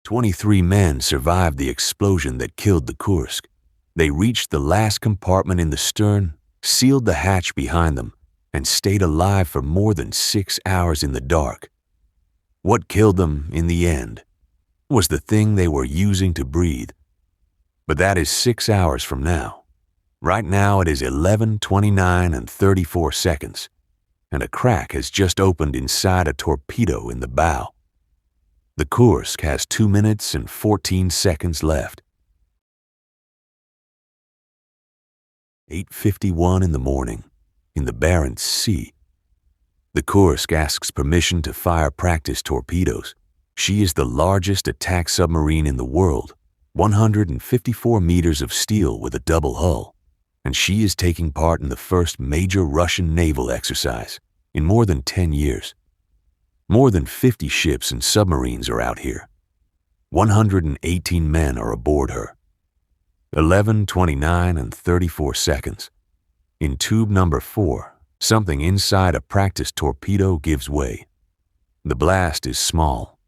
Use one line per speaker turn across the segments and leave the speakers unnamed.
23 men survived the explosion that killed the Kursk. They reached the last compartment in the stern, sealed the hatch behind them, and stayed alive for more than 6 hours in the dark. What killed them in the end was the thing they were using to breathe. But that is 6 hours from now. Right now it is 11:29 and 34 seconds, and a crack has just opened inside a torpedo in the bow. The Kursk has 2 minutes and 14 seconds left. 8:51 in the morning, in the Barents Sea. The Kursk asks permission to fire practice torpedoes. She is the largest attack submarine in the world, 154 meters of steel with a double hull, and she is taking part in the first major Russian naval exercise in more than 10 years. More than 50 ships and submarines are out here. 118 men are aboard her. 11:29 and 34 seconds. In tube number 4, something inside a practice torpedo gives way. The blast is small.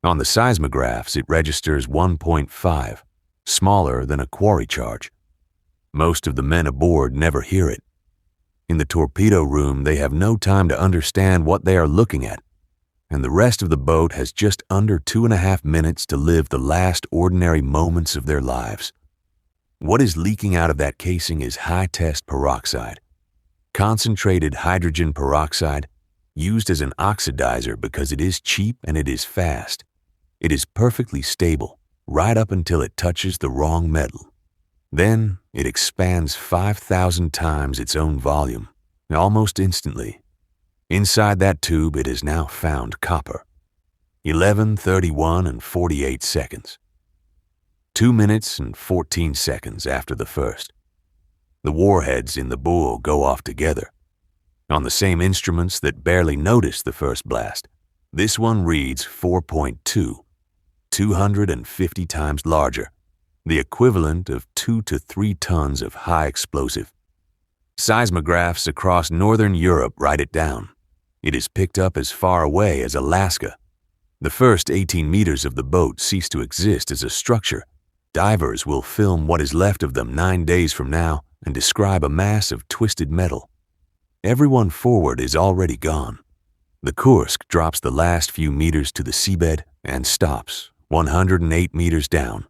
On the seismographs, it registers 1.5, smaller than a quarry charge. Most of the men aboard never hear it. In the torpedo room, they have no time to understand what they are looking at, and the rest of the boat has just under 2.5 minutes to live the last ordinary moments of their lives. What is leaking out of that casing is high-test peroxide, concentrated hydrogen peroxide, used as an oxidizer because it is cheap and it is fast. It is perfectly stable, right up until it touches the wrong metal. Then it expands 5,000 times its own volume, almost instantly. Inside that tube, it has now found copper. 11:31 and 48 seconds. 2 minutes and 14 seconds after the first. The warheads in the bull go off together. On the same instruments that barely noticed the first blast, this one reads 4.2, 250 times larger, the equivalent of 2 to 3 tons of high explosive. Seismographs across northern Europe write it down. It is picked up as far away as Alaska. The first 18 meters of the boat cease to exist as a structure. Divers will film what is left of them 9 days from now and describe a mass of twisted metal. Everyone forward is already gone. The Kursk drops the last few meters to the seabed and stops 108 meters down.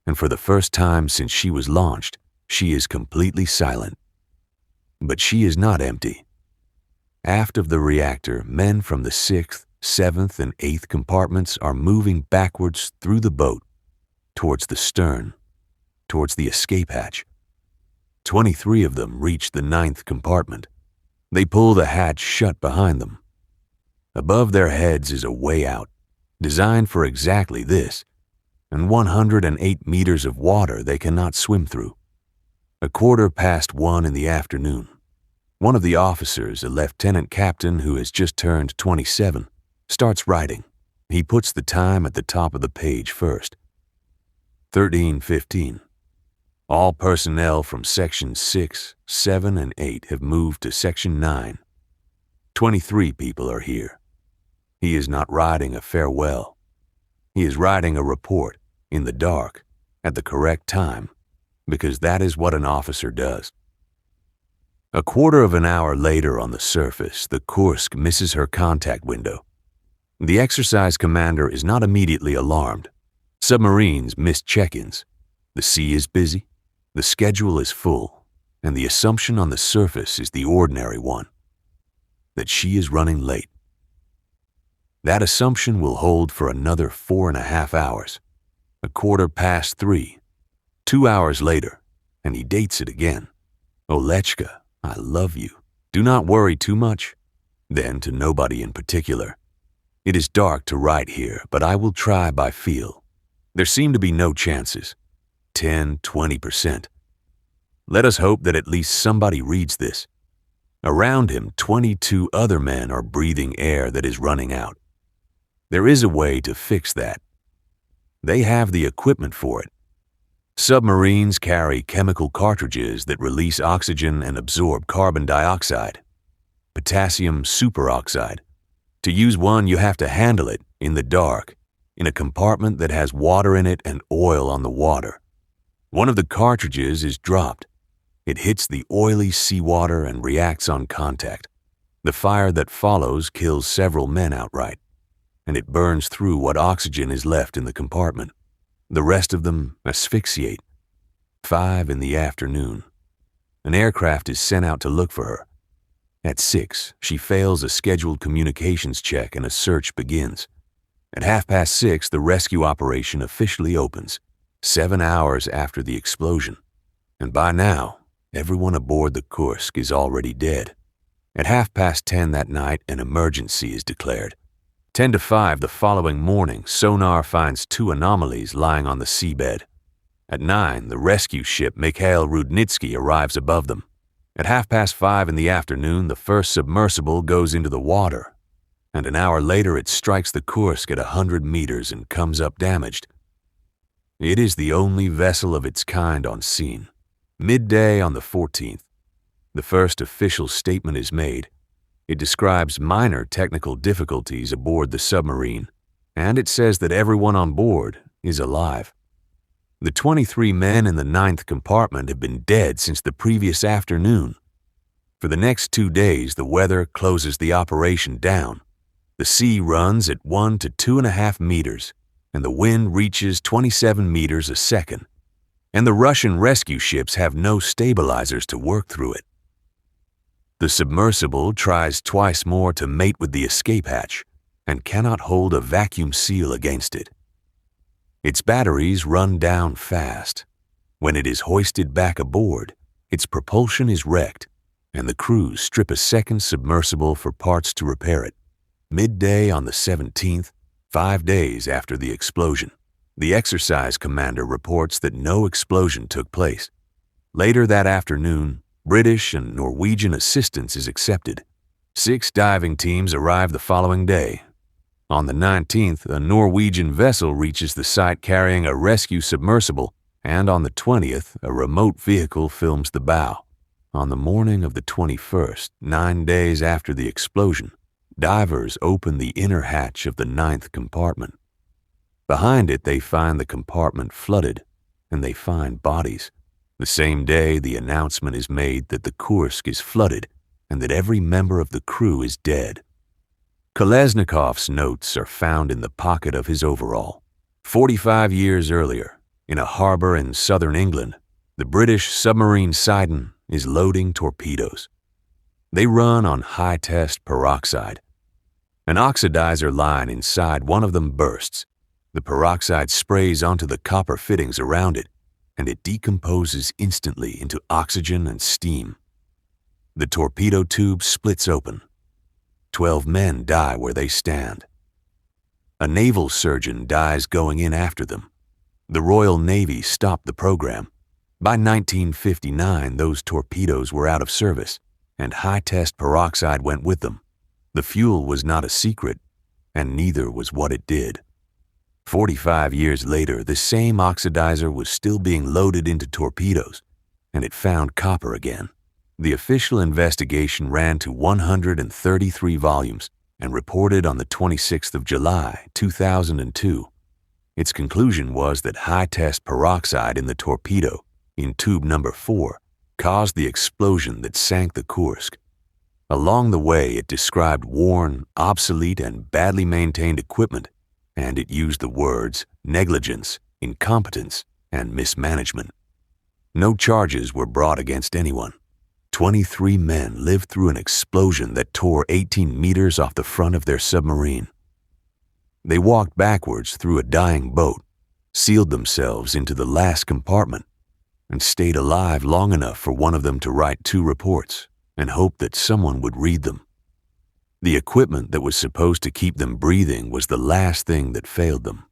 And for the first time since she was launched, she is completely silent. But she is not empty. Aft of the reactor, men from the 6th, 7th, and 8th compartments are moving backwards through the boat, towards the stern, towards the escape hatch. 23 of them reach the 9th compartment. They pull the hatch shut behind them. Above their heads is a way out, designed for exactly this, and 108 meters of water they cannot swim through. 1:15 in the afternoon. One of the officers, a lieutenant captain who has just turned 27, starts writing. He puts the time at the top of the page first. 13:15. All personnel from Section 6, 7, and 8 have moved to Section 9. 23 people are here. He is not writing a farewell. He is writing a report, in the dark, at the correct time, because that is what an officer does. A quarter of an hour later on the surface, the Kursk misses her contact window. The exercise commander is not immediately alarmed. Submarines miss check-ins. The sea is busy, the schedule is full, and the assumption on the surface is the ordinary one, that she is running late. That assumption will hold for another 4.5 hours. 3:15, 2 hours later, and he dates it again. Olechka, I love you. Do not worry too much. Then to nobody in particular. It is dark to write here, but I will try by feel. There seem to be no chances. 10, 20%. Let us hope that at least somebody reads this. Around him, 22 other men are breathing air that is running out. There is a way to fix that. They have the equipment for it. Submarines carry chemical cartridges that release oxygen and absorb carbon dioxide, potassium superoxide. To use one, you have to handle it in the dark, in a compartment that has water in it and oil on the water. One of the cartridges is dropped. It hits the oily seawater and reacts on contact. The fire that follows kills several men outright, and it burns through what oxygen is left in the compartment. The rest of them asphyxiate. 5 in the afternoon. An aircraft is sent out to look for her. At 6, she fails a scheduled communications check and a search begins. At 6:30, the rescue operation officially opens, 7 hours after the explosion. And by now, everyone aboard the Kursk is already dead. At 10:30 that night, an emergency is declared. 10:50 the following morning, sonar finds 2 anomalies lying on the seabed. At 9, the rescue ship Mikhail Rudnitsky arrives above them. At 5:30 in the afternoon, the first submersible goes into the water, and an hour later it strikes the Kursk at 100 meters and comes up damaged. It is the only vessel of its kind on scene. Midday on the 14th. The first official statement is made. It describes minor technical difficulties aboard the submarine, and it says that everyone on board is alive. The 23 men in the 9th compartment have been dead since the previous afternoon. For the next 2 days, the weather closes the operation down. The sea runs at 1 to 2.5 meters, and the wind reaches 27 meters a second. And the Russian rescue ships have no stabilizers to work through it. The submersible tries twice more to mate with the escape hatch and cannot hold a vacuum seal against it. Its batteries run down fast. When it is hoisted back aboard, its propulsion is wrecked, and the crews strip a second submersible for parts to repair it. Midday on the 17th, 5 days after the explosion. The exercise commander reports that no explosion took place. Later that afternoon, British and Norwegian assistance is accepted. 6 diving teams arrive the following day. On the 19th, a Norwegian vessel reaches the site carrying a rescue submersible, and on the 20th, a remote vehicle films the bow. On the morning of the 21st, 9 days after the explosion, divers open the inner hatch of the 9th compartment. Behind it, they find the compartment flooded, and they find bodies. The same day, the announcement is made that the Kursk is flooded and that every member of the crew is dead. Kolesnikov's notes are found in the pocket of his overall. 45 years earlier, in a harbor in southern England, the British submarine Sidon is loading torpedoes. They run on high-test peroxide. An oxidizer line inside one of them bursts. The peroxide sprays onto the copper fittings around it, and it decomposes instantly into oxygen and steam. The torpedo tube splits open. 12 men die where they stand. A naval surgeon dies going in after them. The Royal Navy stopped the program. By 1959, those torpedoes were out of service, and high-test peroxide went with them. The fuel was not a secret, and neither was what it did. 45 years later, the same oxidizer was still being loaded into torpedoes, and it found copper again. The official investigation ran to 133 volumes and reported on the 26th of July, 2002. Its conclusion was that high-test peroxide in the torpedo, in tube number 4, caused the explosion that sank the Kursk. Along the way, it described worn, obsolete, and badly maintained equipment, and it used the words negligence, incompetence, and mismanagement. No charges were brought against anyone. 23 men lived through an explosion that tore 18 meters off the front of their submarine. They walked backwards through a dying boat, sealed themselves into the last compartment, and stayed alive long enough for one of them to write 2 reports and hope that someone would read them. The equipment that was supposed to keep them breathing was the last thing that failed them.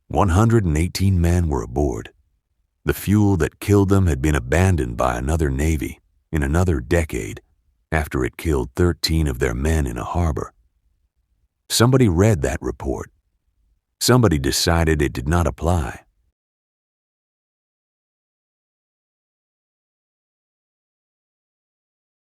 118 men were aboard. The fuel that killed them had been abandoned by another navy in another decade after it killed 13 of their men in a harbor. Somebody read that report. Somebody decided it did not apply.